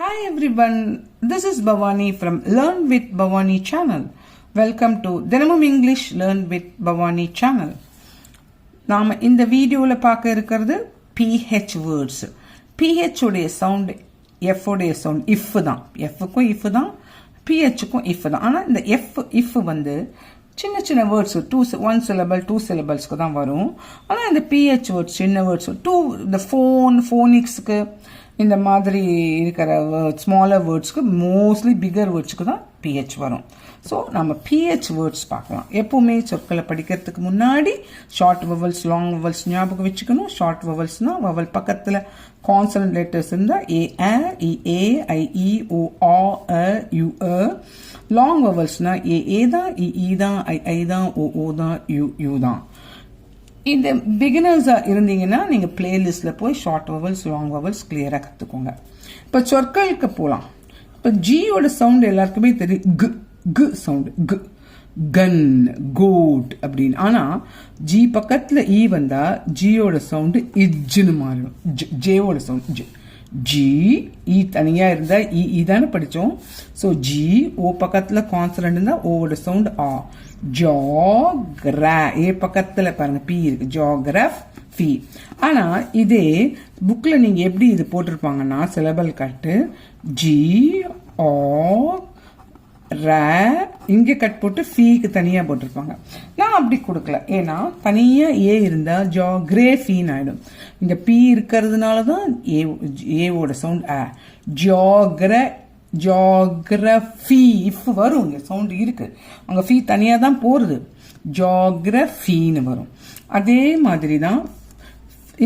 Hi everyone, this is Bhavani from Learn with Bhavani channel. Welcome to Dinamum English Learn with Bhavani channel. நாம இந்த வீடியோல பார்க்க இருக்கிறது PH words. PH உடைய sound F உடைய sound if தான். F க்கும் if தான், PH க்கும் if தான். ஆனா இந்த if வந்து சின்ன சின்ன வேர்ட்ஸ் 1 syllable 2 syllablesக்கு தான் வரும். ஆனா இந்த PH words சின்ன வேர்ட்ஸ் இந்த ஃபோனிக்ஸ்க்கு இந்த மாதிரி இருக்கிற ஸ்மாலர் வேர்ட்ஸ்க்கு மோஸ்ட்லி பிகர் வேர்ட்ஸ்க்கு தான் PH வரும். ஸோ நம்ம PH வேர்ட்ஸ் பார்க்கலாம். எப்போவுமே சொற்களை படிக்கிறதுக்கு முன்னாடி ஷார்ட் வவல்ஸ் லாங் வவல்ஸ் ஞாபகம் வச்சுக்கணும். ஷார்ட் வவல்ஸ்னால் வவல் பக்கத்தில் கான்சனன்ட் லெட்டர்ஸ் இருந்தால் ஏ ஏ ஐ இ ஓ ஆ யு லாங் வவல்ஸ்னால் ஏ தான் இ தான் ஐ தான் ஓ தான் யூ தான். இந்த பிகினர்ஸாக இருந்தீங்கன்னா நீங்கள் பிளேலிஸ்டில் போய் ஷார்ட் வவல்ஸ் லாங் வவல்ஸ் கிளியராக கற்றுக்கோங்க. இப்போ சொற்களுக்கு போகலாம். இப்போ ஜியோட சவுண்ட் எல்லாருக்குமே தெரியும். கு சவுண்டு கன் கோட் அப்படின்னு. ஆனால் ஜி பக்கத்தில் இ வந்தால் ஜியோட சவுண்டு இஜ்ஜுன்னு மாறிடும். ஜேவோட சவுண்ட் ஜி இ தனியாக இருந்தால் இ தானே படித்தோம். ஸோ ஜி ஓ பக்கத்தில் கான்சனன்ட் இருந்தால் ஓவோட சவுண்ட் ஆ. ஜாகிரா ஏ பக்கத்தில் பாருங்க பி இருக்கு. ஜாகிரஃப் ஃபி. ஆனால் இதே புக்கில் நீங்கள் எப்படி இது போட்டிருப்பாங்கன்னா சிலபல் கட்டு ஜி ஆ ரா இங்கே கட் போட்டு ஃபீக்கு தனியாக போட்டிருப்பாங்க. நான் அப்படி கொடுக்கல. ஏன்னா தனியாக ஏ இருந்தால் ஜாகிரேஃபின்னு ஆகிடும். இங்கே பி இருக்கிறதுனால தான் ஏவோட சவுண்ட் ஆ. ஜாகிரஃபி இஃப் வரும். இங்கே சவுண்ட் இருக்கு, அங்கே ஃபீ தனியாக தான் போகிறது. ஜாகிரஃபின்னு வரும். அதே மாதிரி தான்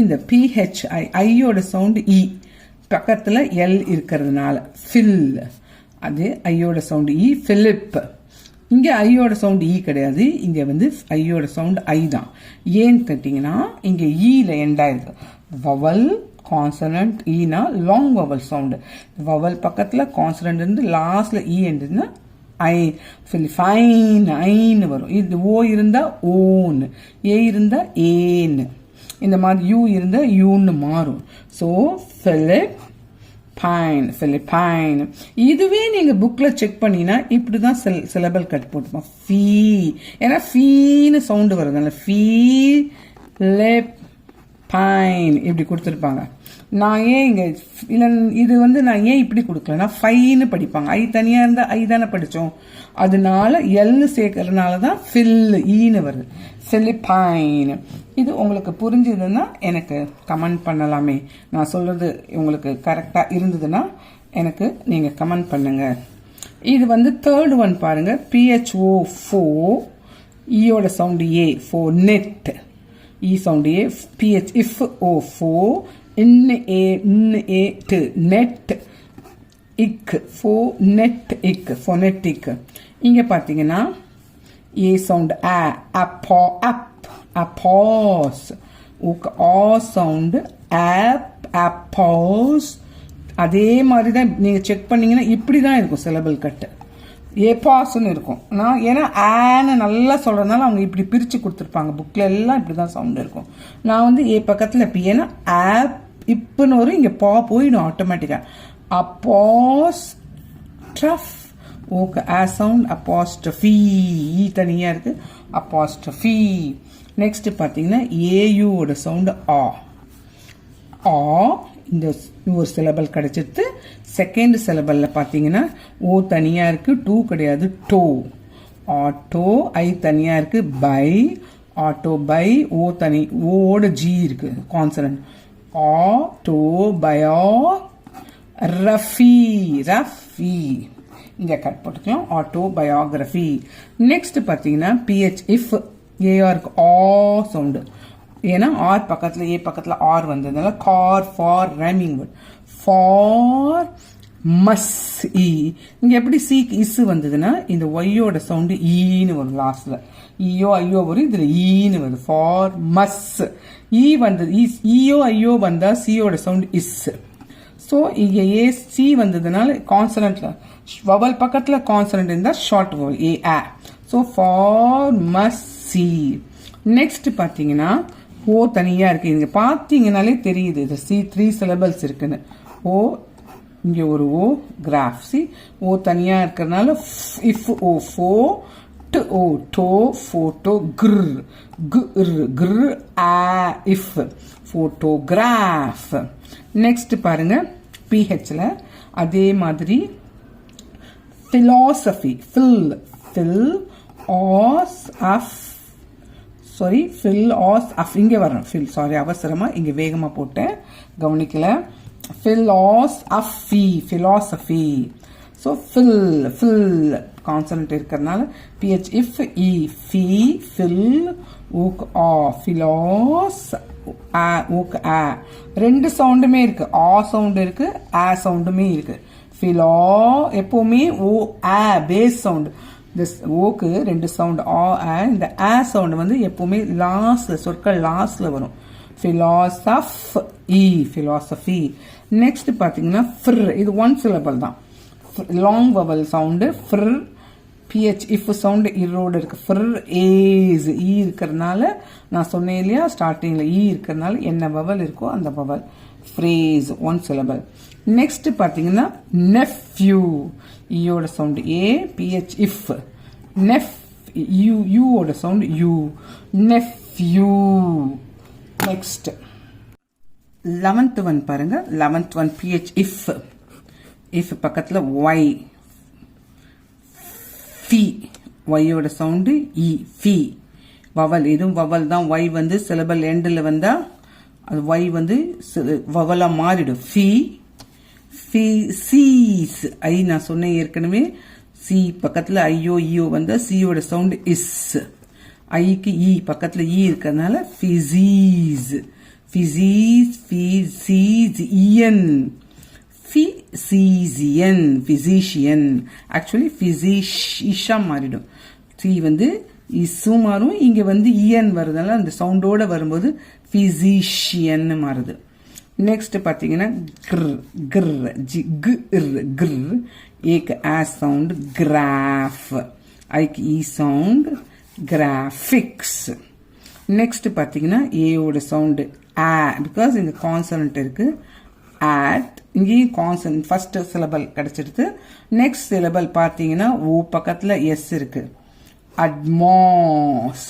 இந்த பிஹெச்ஐ ஐயோட சவுண்டு இ பக்கத்தில் எல் இருக்கிறதுனால ஃபில். அது ஐயோட சவுண்டு இ பிலிப். இங்கே ஐயோட சவுண்டு இ கிடையாது. இங்கே வந்து ஐயோட சவுண்டு ஐ தான். ஏன்னு கேட்டிங்கன்னா இங்கே ஈல எண்டாயிருக்கு. வவல் கான்சனன்ட் ஈனா லாங் வவல் சவுண்டு. வவல் பக்கத்தில் கான்சனன்ட் இருந்து லாஸ்ட்ல இ இருந்ததுன்னா ஐ ஃபைன் ஐன்னு வரும். இது ஓ இருந்தால் ஓன்னு, ஏ இருந்தால் ஏன்னு, இந்த மாதிரி யூ இருந்தால் யூன்னு மாறும். So Philippine. இதுவே நீங்க புக்ல செக் பண்ணினா இப்படிதான் சிலபல் கட் போட்டுப்போம். ஃபீ ஏன்னா ஃபீன்னு சவுண்டு வருதுல்ல. பைன் இப்படி கொடுத்துருப்பாங்க. நான் ஏன் இங்க இல்லை இது வந்து நான் ஏன் இப்படி கொடுக்கலன்னா ஃபைன்னு படிப்பாங்க. ஐ தனியா இருந்தா ஐ தானே படிச்சோம். அதனால எல் சேர்க்கறதுனால தான் ஃபில் ஈன்னு வருது. பிலிப்பைன். இது உங்களுக்கு புரிஞ்சுதுன்னா எனக்கு கமெண்ட் பண்ணலாமே. நான் சொல்றது உங்களுக்கு கரெக்டா இருந்ததுன்னா எனக்கு நீங்க கமெண்ட் பண்ணுங்க. இது வந்து தேர்ட் ஒன் பாருங்க. PHO ஃபோ ஈயோட சவுண்டு ஏ ஃபோ நெட். E sound A. PH F O ஃபோ இன்னு ஏ டு நெட் இக் ஃபோ நெட் இக் ஃபோனெட்டிக். இங்க பாத்தீங்கன்னா ஏ சவுண்ட் அப்போஸ். ஆ சவுண்டு அப்போஸ். அதே மாதிரி தான் நீங்க செக் பண்ணீங்கன்னா இப்படி தான் இருக்கும் சிலபல் கட்டு. ஏபாஸ்ன்னு இருக்கும். நான் ஏன்னா ஆன்னு நல்லா சொல்றதுனால அவங்க இப்படி பிரிச்சு கொடுத்துருப்பாங்க. புக்ல எல்லாம் இப்படிதான் சவுண்ட் இருக்கும். நான் வந்து ஏ பக்கத்துல பி ஏன்னா ஆப் இப்புன்னு வரும். இங்க பா போயிடும் ஆட்டோமேட்டிக்கா. அப்போஸ் ஓகே ஆ சவுண்ட் அப்போஸ்ட்ரஃபி. ஈ தனியா இருக்கு. அப்போஸ்ட்ரஃபி. நெக்ஸ்ட் பாத்தீங்கன்னா ஏயுவோட சவுண்ட் ஆ. ஆ இந்த ஒரு சிலபல் கிடைச்சிட்டு செகண்ட் சிலபல்ல பாத்தீங்கன்னா ஓ தனியா இருக்கு, டூ கிடையாது, டோ. ஆட்டோ ஐ தனியா இருக்கு, பை ஆட்டோ பை. ஓ தனி ஓட ஜி இருக்கு கான்சனன்ட். ஆட்டோ பயோ ரஃபி ரஃபி இங்க கட் போட்டுக்கலாம். Autobiography. நெக்ஸ்ட் பாத்தீங்கன்னா பிஹெச் இஃப் ஏஆருக்கு ஆ சவுண்டு. ஏன்னா ஆர் பக்கத்துல ஏ பக்கத்துல ஆர் வந்ததுனால car far rhyming word. Pharmacy. இங்க எப்படி சீக்கு இஸ் வந்ததுன்னா இந்த ஒய்யோட சவுண்டு ஈன்னு வரும். லாஸ்ட்ல ஈயோ ஐயோ வரும், இதுல ஈன்னு வருது. ஃபார் மஸ் ஈ வந்தது. ஈயோ ஐயோ வந்தா சியோட சவுண்ட் இஸ். ஸோ இங்க ஏ சி வந்ததுனால கான்சனன்ட்ல வவல் பக்கத்துல கான்சனன்ட் இருந்தா ஷார்ட் வவல் ஏ ஆ. So pharmacy. Next பாத்தீங்கன்னா ஓ தனியா இருக்கு. இங்க பாத்தீங்கன்னாலே தெரியுது இது சி 3 சிலபல்ஸ் இருக்குன்னு. ஓ இங்கே ஒரு ஓ கிராஃப். சி ஓ தனியாக இருக்கிறதுனால F O pho to O to photo gr gr a F photograph. Next பாருங்க பிஹெச்ல அதே மாதிரி philosophy fill as F sorry phil as F இங்கே வரணும் ஃபில் சாரி அவசரமாக இங்கே வேகமாக போட்டேன் கவனிக்கல. Phil as F philosophy. So phil consonant இருக்கிறதுனால P H F E phi ஊக் ஆ ஃபிலாஸ் ஊக் ஆ ரெண்டு சவுண்டுமே இருக்கு. ஆ சவுண்டு இருக்கு ஆ சவுண்டுமே இருக்கு. ஃபிலா எப்பவுமே ஓ ஆ பேஸ் சவுண்டு. இந்த ஓக்கு ரெண்டு சவுண்டு ஆ ஆ. இந்த ஆ சவுண்டு வந்து எப்பவுமே லாஸ்ட்ல சொற்கள் லாஸ்ட்ல வரும். philosophy. நெக்ஸ்ட் பாத்தீங்கன்னா ஃப்ர் இது ஒன் சிலபல் தான். லாங் வவல் சவுண்டு ஃப்ர். பிஹெச் இஃப் சவுண்டு இரோடு இருக்கு. ஃப்ர் ஏஸ் ஈ இருக்கிறதுனால நான் சொன்னேன் இல்லையா ஸ்டார்டிங்ல ஈ இருக்கிறதுனால என்ன வவல் இருக்கோ அந்த vowel. Phrase one syllable. Next பாத்தீங்கன்னா நெஃப்யூ ஈயோட சவுண்ட் ஏ பிஹெச் இஃப் நெஃப் யூவோட sound U nephew. Next 11th one பாருங்க. 11th ஒன் பிஹெச் இஃப் பக்கத்துல ஒய் ஃபி ஒய்யோட சவுண்டு இ ஃபி வவல் இதுவும் வவல் தான். ஒய் வந்து சிலபல் எண்டில் வந்தா அது ஒய் வந்து வவலா மாறிடும். ஃபி சீஸ் ஐ நான் சொன்னேன் ஏற்கனவே. சி பக்கத்துல ஐயோ ஈயோ வந்தா சியோட சவுண்ட் இஸ். ஐக்கு இ பக்கத்துல இ இருக்கிறதுனால ஃபிசீஸ் ஃபிசீசியன் ஃபிசிஷியன். ஆக்சுவலி ஃபிசிஷா மாறிடும். சி வந்து இசு மாறும். இங்க வந்து இயன் வருதுனால அந்த சவுண்டோட வரும்போது ஃபிசிஷியன் மாறுது. நெக்ஸ்ட் பாத்தீங்கன்னா கிர் ஏக்கு ஆ சவுண்ட் கிராஃப் ஐக்கு இ சவுண்ட் கிராஃபிக்ஸ். நெக்ஸ்ட் பாத்தீங்கன்னா ஏயோட சவுண்டு ஆ பிகாஸ் இங்க கான்சனன்ட் இருக்கு. ஆட் இங்கேயும் கான்சனன்ட் ஃபர்ஸ்ட் சிலபல் கிடைச்சிடுது. நெக்ஸ்ட் சிலபல் பாத்தீங்கன்னா ஓ பக்கத்துல எஸ் இருக்கு. அட்மாஸ்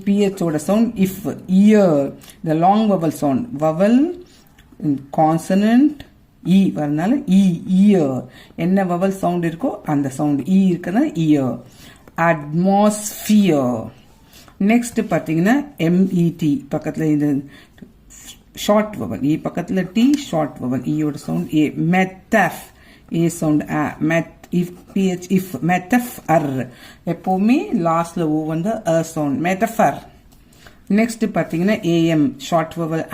பிஹெச்சோட சவுண்ட் இஃப் இயர் இந்த long vowel sound vowel consonant E வரனால இயர் என்ன வவல் சவுண்ட் இருக்கோ அந்த சவுண்ட் இ இருக்கிறதுனால இயர். அட்மாஸ்பியர். நெக்ஸ்ட் பாத்தீங்கன்னா எம்இடி பக்கத்துல இந்த ஷார்ட் வவல் இ பக்கத்துல டி ஷார்ட் வவல் ஈயோட சவுண்ட் ஏ. மெட்டஃப் ஏ சவுண்ட் ஆ met F P H F metaphor எப்பவுமே லாஸ்ட்ல ஓ வந்து அ சவுண்ட் மெட்டஃபர். நெக்ஸ்ட் பாத்தீங்கன்னா A M short vowel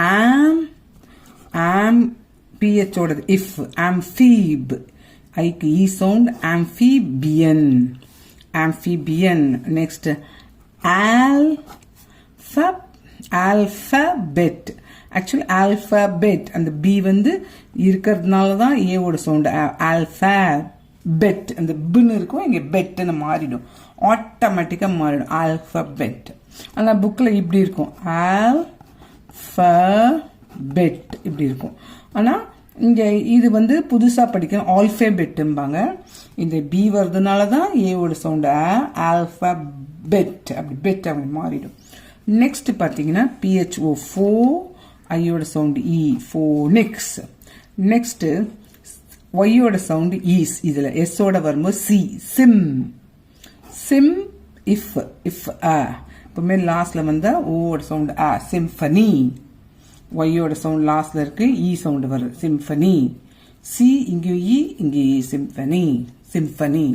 am P H ஓட இஃப் ஆம்ஃபீப் ஐக்கு இ sound amphibian. Next alphabet. Actually alphabet அந்த பி வந்து இருக்கிறதுனால தான் ஏவோட சவுண்ட் ஆல்பபெட். அந்த பின்னு இருக்கும் இங்க பெட்னு மாறிடும். ஆட்டோமேட்டிக்கா மாறிடும் ஆல்பபெட். ஆனா புக்ல இப்படி இருக்கும் ஆல்பபெட் இப்படி இருக்கும். ஆனா இங்க இது வந்து புதுசா படிக்கணும் ஆல்பபெட்பாங்க. இந்த பி வருதுனால தான் ஏவோட சவுண்ட் ஆல்பபெட் அப்படி பெட் அப்படி மாறிடும். நெக்ஸ்ட் பாத்தீங்கன்னா பிஹெச்ஓ ஃபோ ஐயோட சவுண்ட் இ ஃபோனிக்ஸ். நெக்ஸ்ட் ஒய்யோட சவுண்ட் ஈஸ் இதுல எஸ் ஓட வரும்போது சி சிம் இஃப் இப்பவுமே லாஸ்ட்ல வந்தா ஓட சவுண்ட் ஆ சிம்பனி. ஒய்யோட சவுண்ட் லாஸ்ட்ல இருக்கு இ சவுண்ட் வருது சிம்பனி. சி இங்க இ இங்க சிம்பனி.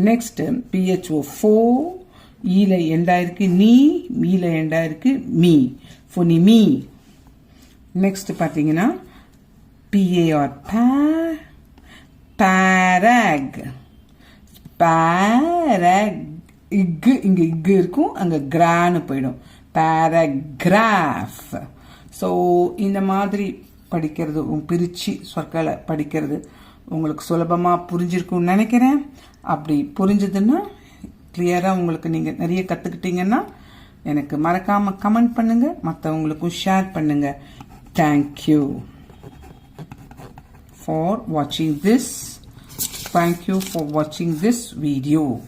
நெக்ஸ்ட் பிஹெச்ஓ ஃபோ ஈல எண்டாயிருக்கு நீ மீல எண்டாயிருக்கு மீ ஃபோனிமி. நெக்ஸ்ட் பாத்தீங்கன்னா பிஏஆர் பேரக் இக்கு இங்க இக்கு இருக்கும் அங்க கிரான்னு போயிடும் பேராகிராஃப். ஸோ இந்த மாதிரி படிக்கிறது பிரிச்சு சொற்களை படிக்கிறது உங்களுக்கு சுலபமா புரிஞ்சிருக்கும்னு நினைக்கிறேன். அப்படி புரிஞ்சதுன்னா கிளியரா உங்களுக்கு நீங்க நிறைய கத்துக்கிட்டீங்கன்னா எனக்கு மறக்காம கமெண்ட் பண்ணுங்க, மற்றவங்களுக்கும் ஷேர் பண்ணுங்க. Thank you. for watching this. Thank you for watching this video.